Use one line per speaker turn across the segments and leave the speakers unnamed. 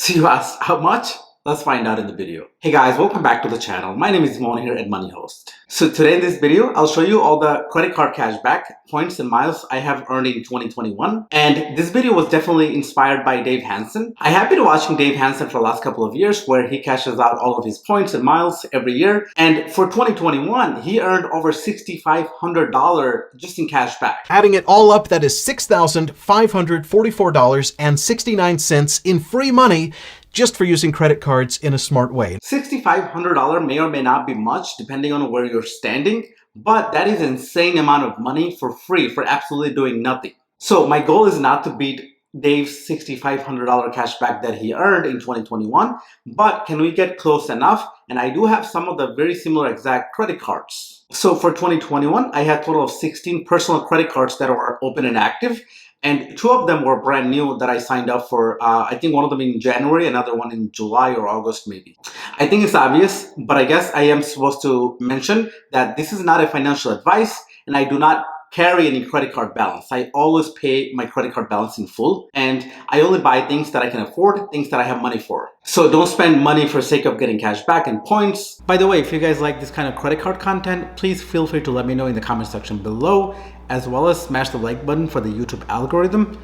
So you asked how much? Let's find out in the video. Hey guys, welcome back to the channel. My name is Mon here at Money Host. So today in this video, I'll show you all the credit card cashback points and miles I have earned in 2021. And this video was definitely inspired by Dave Hansen. I have been watching Dave Hansen for the last couple of years where he cashes out all of his points and miles every year. And for 2021, he earned over $6,500 just in cashback.
Adding it all up, that is $6,544.69 in free money just for using credit cards in a smart way.
$6,500 may or may not be much depending on where you're standing, but that is an insane amount of money for free for absolutely doing nothing. So my goal is not to beat Dave's $6,500 cashback that he earned in 2021, but can we get close enough? And I do have some of the very similar exact credit cards. So for 2021, I had a total of 16 personal credit cards that were open and active. And two of them were brand new that I signed up for. I think one of them in January, another one in July or August maybe. I think it's obvious, but I guess I am supposed to mention that this is not a financial advice and I do not carry any credit card balance. I always pay my credit card balance in full and I only buy things that I can afford, things that I have money for. So don't spend money for sake of getting cash back and points. By the way, if you guys like this kind of credit card content, please feel free to let me know in the comment section below, as well as smash the like button for the YouTube algorithm.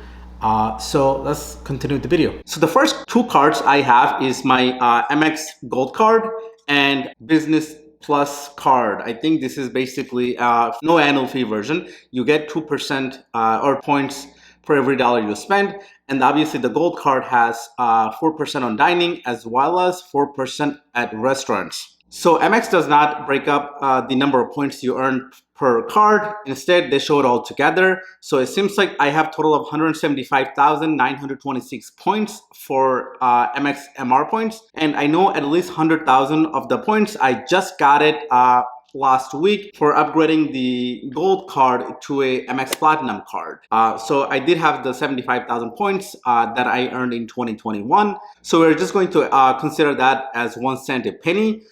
So let's continue with the video. So the first two cards I have is my Amex Gold Card and Business Plus card. I think this is basically no annual fee version. You get 2% or points for every dollar you spend. And obviously the gold card has 4% on dining as well as 4% at restaurants. So Amex does not break up the number of points you earn per card. Instead, they show it all together. So it seems like I have a total of 175,926 points for Amex MR points. And I know at least 100,000 of the points, I just got it last week for upgrading the gold card to a Amex Platinum card. So I did have the 75,000 points that I earned in 2021. So we're just going to consider that as 1 cent a penny.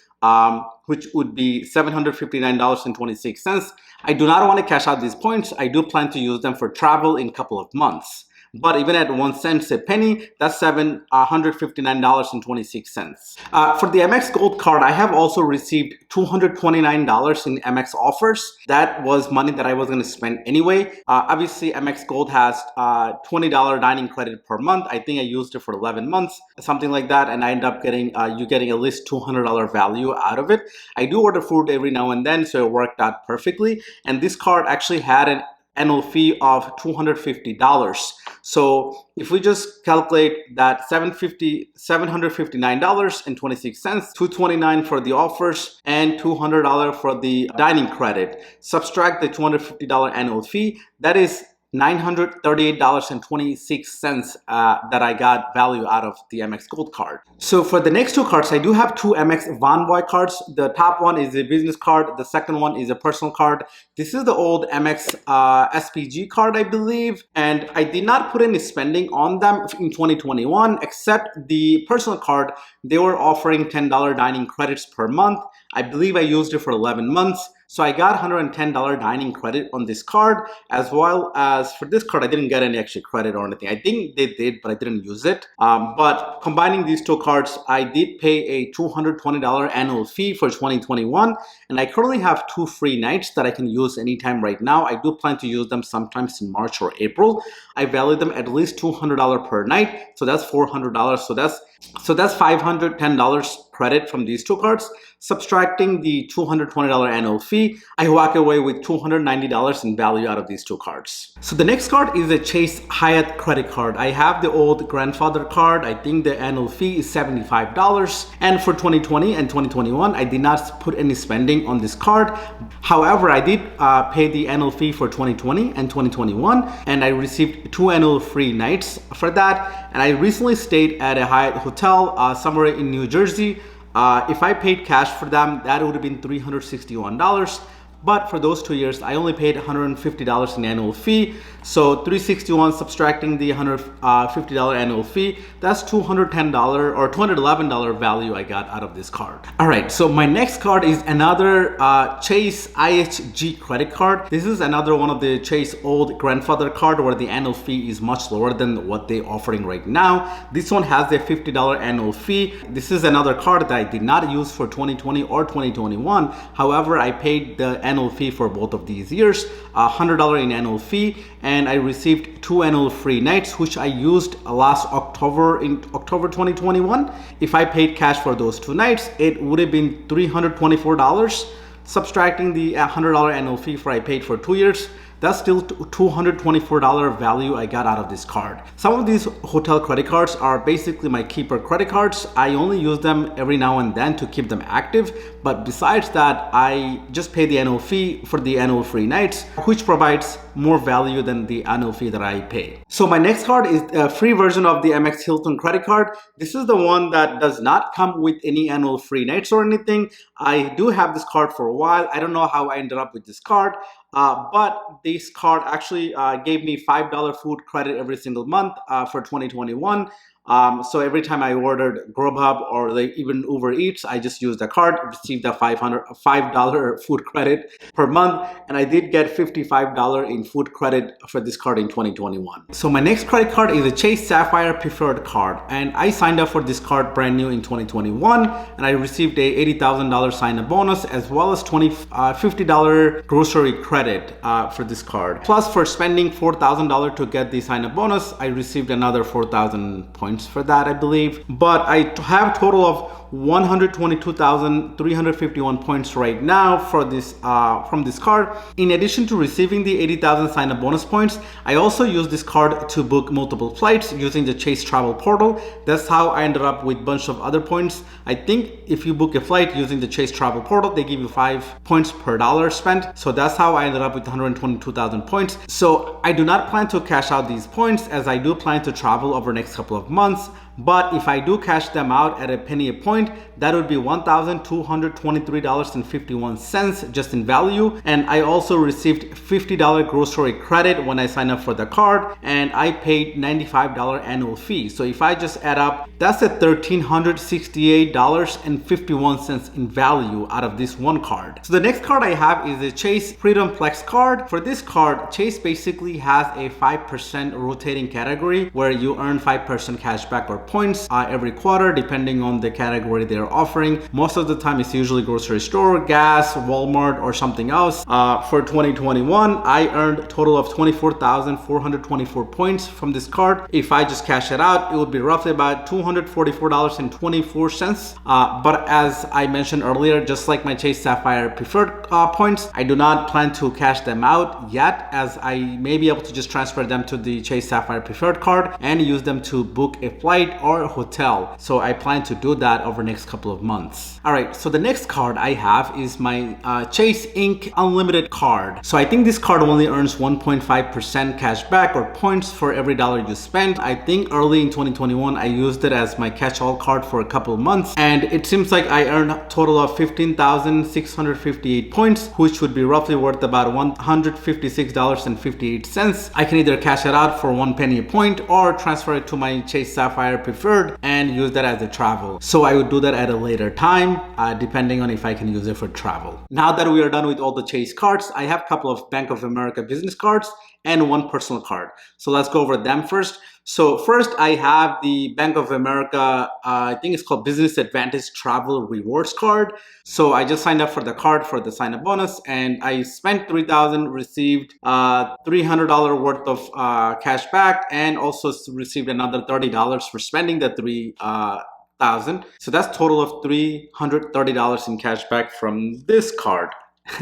Which would be $759.26. I do not want to cash out these points. I do plan to use them for travel in a couple of months. But even at 1 cent a penny, that's $759.26. For the Amex Gold Card, I have also received $229 in Amex offers. That was money that I was going to spend anyway. Obviously, Amex Gold has $20 dining credit per month. I think I used it for 11 months, something like that. And I end up getting you getting at least $200 value out of it. I do order food every now and then, so it worked out perfectly. And this card actually had an annual fee of $250. So if we just calculate that $759.26, $229 for the offers and $200 for the dining credit, subtract the $250 annual fee, that is $938.26 that I got value out of the Amex Gold Card. So for the next two cards, I do have two Amex Convoy cards. The top one is a business card. The second one is a personal card. This is the old Amex SPG card, I believe. And I did not put any spending on them in 2021, except the personal card. They were offering $10 dining credits per month. I believe I used it for 11 months. So I got $110 dining credit on this card, as well as for this card, I didn't get any extra credit or anything. I think they did, but I didn't use it. But combining these two cards, I did pay a $220 annual fee for 2021. And I currently have 2 free nights that I can use anytime right now. I do plan to use them sometimes in March or April. I value them at least $200 per night. So that's $400. So that's $510 credit from these two cards. Subtracting the $220 annual fee, I walk away with $290 in value out of these two cards. So the next card is a Chase Hyatt credit card. I have the old grandfather card. I think the annual fee is $75. And for 2020 and 2021, I did not put any spending on this card. However, I did pay the annual fee for 2020 and 2021, and I received 2 annual free nights for that. And I recently stayed at a Hyatt hotel somewhere in New Jersey. If I paid cash for them, that would have been $361. but for those 2 years, I only paid $150 in annual fee. So $361 subtracting the $150 annual fee, that's $210 or $211 value I got out of this card. All right, so my next card is another Chase IHG credit card. This is another one of the Chase old grandfather card where the annual fee is much lower than what they're offering right now. This one has a $50 annual fee. This is another card that I did not use for 2020 or 2021. However, I paid the annual fee for both of these years, $100 in annual fee, and I received 2 annual free nights, which I used last October in October 2021. If I paid cash for those 2 nights, it would have been $324. Subtracting the $100 annual fee for I paid for 2 years, that's still $224 value I got out of this card. Some of these hotel credit cards are basically my keeper credit cards. I only use them every now and then to keep them active. But besides that, I just pay the annual fee for the annual free nights, which provides more value than the annual fee that I pay. So my next card is a free version of the Amex Hilton credit card. This is the one that does not come with any annual free nights or anything. I do have this card for a while. I don't know how I ended up with this card. But this card actually gave me $5 food credit every single month for 2021. So every time I ordered Grubhub or even Uber Eats, I just used the card, received a $5 food credit per month, and I did get $55 in food credit for this card in 2021. So my next credit card is a Chase Sapphire Preferred Card, and I signed up for this card brand new in 2021, and I received a $80,000 sign-up bonus as well as $50 grocery credit for this card. Plus, for spending $4,000 to get the sign-up bonus, I received another 4,000 points for that, I believe. But I have a total of 122,351 points right now for this from this card. In addition to receiving the 80,000 sign-up bonus points, I also use this card to book multiple flights using the Chase Travel portal. That's how I ended up with a bunch of other points. I think if you book a flight using the Chase Travel portal, they give you 5 points per dollar spent. So that's how I ended up with 122,000 points. So I do not plan to cash out these points, as I do plan to travel over the next couple of months. But if I do cash them out at a penny a point, that would be $1,223.51 just in value. And I also received $50 grocery credit when I signed up for the card, and I paid $95 annual fee. So if I just add up, that's at $1,368.51 in value out of this one card. So the next card I have is a Chase Freedom Flex card. For this card, Chase basically has a 5% rotating category where you earn 5% cashback or points every quarter, depending on the category they're offering. Most of the time it's usually grocery store, gas, Walmart, or something else. For 2021, I earned a total of 24,424 points from this card. If I just cash it out, it would be roughly about $244.24. But as I mentioned earlier, just like my Chase Sapphire Preferred points, I do not plan to cash them out yet, as I may be able to just transfer them to the Chase Sapphire Preferred card and use them to book a flight or a hotel. So I plan to do that over the next couple of months. All right, so the next card I have is my Chase Inc. Unlimited card. So I think this card only earns 1.5% cash back or points for every dollar you spend. I think early in 2021, I used it as my catch-all card for a couple of months, and it seems like I earned a total of 15,658 points, which would be roughly worth about $156.58. I can either cash it out for 1 penny a point or transfer it to my Chase Sapphire Preferred and use that as a travel. So I would do that at a later time, depending on if I can use it for travel. Now that we are done with all the Chase cards, I have a couple of Bank of America business cards and one personal card. So let's go over them first. So first, I have the Bank of America, I think it's called Business Advantage Travel Rewards Card. So I just signed up for the card for the sign-up bonus, and I spent $3,000, received $300 worth of cash back, and also received another $30 for spending the $3,000. So that's a total of $330 in cash back from this card.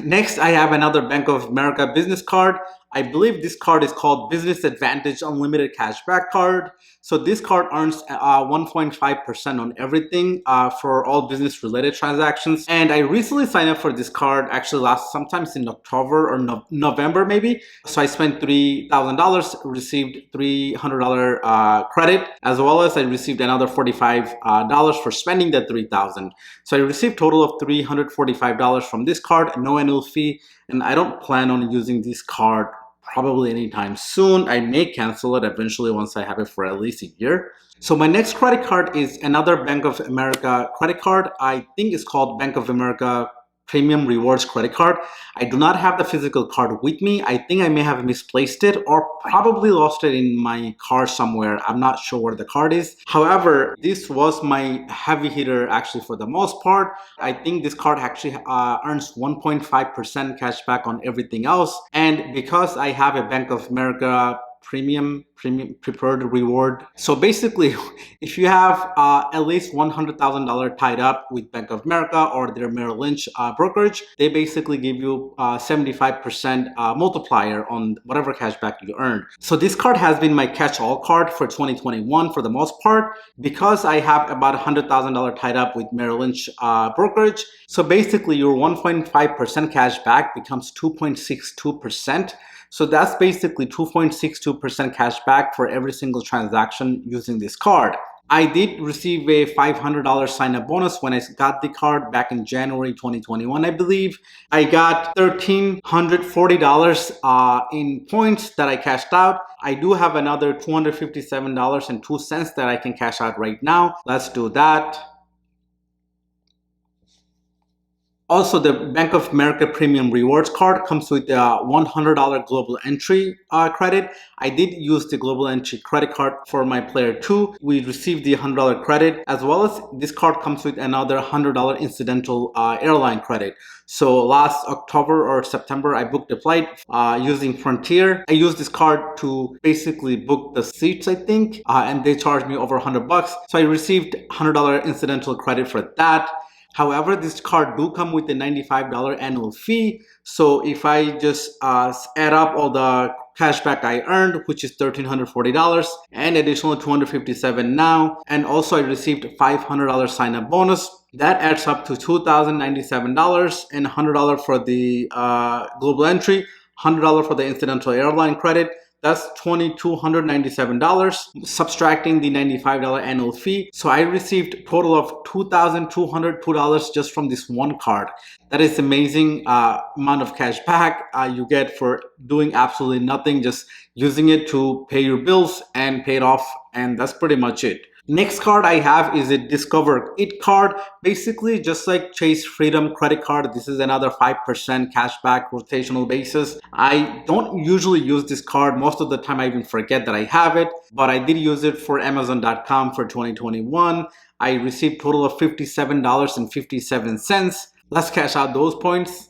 Next, I have another Bank of America business card. I believe this card is called Business Advantage Unlimited Cashback Card. So this card earns 1.5% on everything for all business related transactions. And I recently signed up for this card, actually sometimes in October or November maybe. So I spent $3,000, received $300 credit, as well as I received another $45 for spending that $3,000. So I received a total of $345 from this card, no annual fee. and I don't plan on using this card probably anytime soon. I may cancel it eventually once I have it for at least a year. So my next credit card is another Bank of America credit card. I think it's called Bank of America Premium Rewards credit card. I do not have the physical card with me. I think I may have misplaced it or probably lost it in my car somewhere. I'm not sure where the card is. However, this was my heavy hitter actually for the most part. I think this card actually earns 1.5% cash back on everything else. And because I have a Bank of America premium preferred reward. So basically, if you have at least $100,000 tied up with Bank of America or their Merrill Lynch brokerage, they basically give you 75% multiplier on whatever cashback you earn. So this card has been my catch-all card for 2021 for the most part because I have about $100,000 tied up with Merrill Lynch brokerage. So basically, your 1.5% cash back becomes 2.62%. So that's basically 2.62% cash back for every single transaction using this card. I did receive a $500 sign-up bonus when I got the card back in January 2021, I believe. I got $1,340 in points that I cashed out. I do have another $257.02 that I can cash out right now. Let's do that. Also, the Bank of America Premium Rewards card comes with a $100 global entry credit. I did use the global entry credit card for my player 2. We received the $100 credit, as well as this card comes with another $100 incidental airline credit. So last October or September, I booked a flight using Frontier. I used this card to basically book the seats, I think, and they charged me over $100. So I received $100 incidental credit for that. However, this card do come with a $95 annual fee. So if I just add up all the cashback I earned, which is $1,340 and additional $257 now, and also I received $500 sign-up bonus. That adds up to $2,097 and $100 for the global entry, $100 for the incidental airline credit. That's $2,297, subtracting the $95 annual fee. So I received a total of $2,202 just from this one card. That is amazing amount of cash back you get for doing absolutely nothing, just using it to pay your bills and pay it off. And that's pretty much it. Next card I have is a Discover It card. Basically, just like Chase Freedom credit card, this is another 5% cashback rotational basis. I don't usually use this card. Most of the time I even forget that I have it, but I did use it for Amazon.com for 2021. I received a total of $57.57. Let's cash out those points.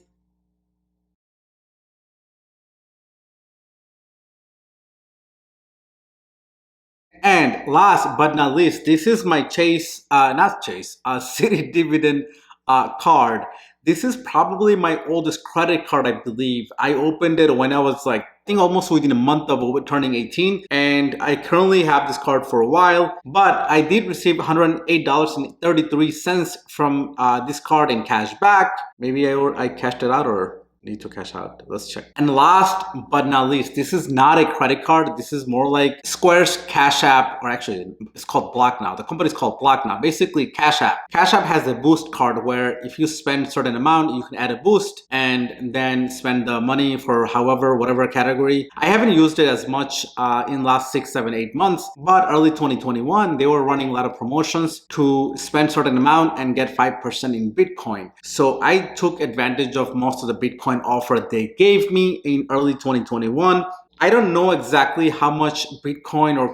And last but not least, this is my Citi Dividend card. This is probably my oldest credit card, I believe. I opened it when I was like, I think almost within a month of turning 18. And I currently have this card for a while, but I did receive $108.33 from this card in cash back. Maybe I cashed it out or need to cash out. Let's check. And last but not least, this is not a credit card. This is more like Square's Cash App, or actually it's called Block now. The company is called Block now. Basically Cash App. Cash App has a boost card where if you spend a certain amount, you can add a boost and then spend the money for whatever category. I haven't used it as much in last 6, 7, 8 months, but early 2021, they were running a lot of promotions to spend a certain amount and get 5% in Bitcoin. So I took advantage of most of the Bitcoin offer they gave me in early 2021. I don't know exactly how much Bitcoin or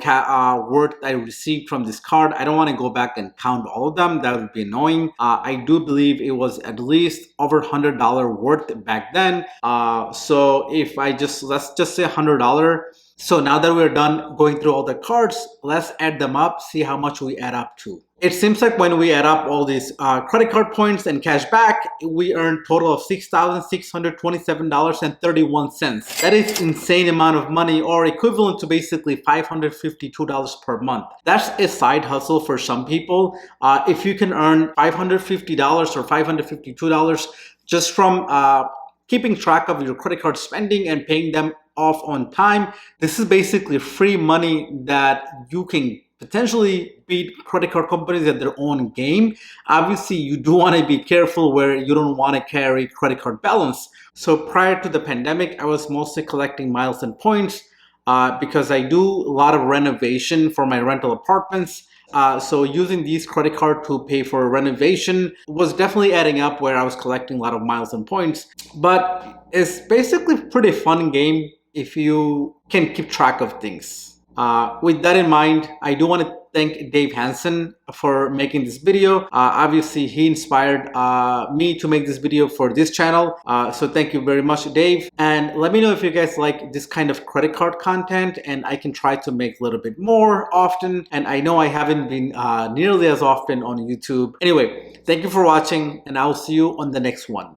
worth I received from this card. I don't want to go back and count all of them. That would be annoying. I do believe it was at least over $100 worth back then. So if let's just say $100. So now that we're done going through all the cards, let's add them up, see how much we add up to. It seems like when we add up all these credit card points and cash back, we earn a total of $6,627.31. That is insane amount of money, or equivalent to basically $552 per month. That's a side hustle for some people. If you can earn $550 or $552 just from keeping track of your credit card spending and paying them off on time, this is basically free money that you can potentially beat credit card companies at their own game. Obviously, you do want to be careful where you don't want to carry credit card balance. So prior to the pandemic, I was mostly collecting miles and points because I do a lot of renovation for my rental apartments. So using these credit card to pay for renovation was definitely adding up where I was collecting a lot of miles and points. But it's basically a pretty fun game if you can keep track of things. With that in mind, I do want to thank Dave Hansen for making this video. Obviously, he inspired me to make this video for this channel. So thank you very much, Dave. And let me know if you guys like this kind of credit card content, and I can try to make a little bit more often. And I know I haven't been nearly as often on YouTube. Anyway, thank you for watching, and I'll see you on the next one.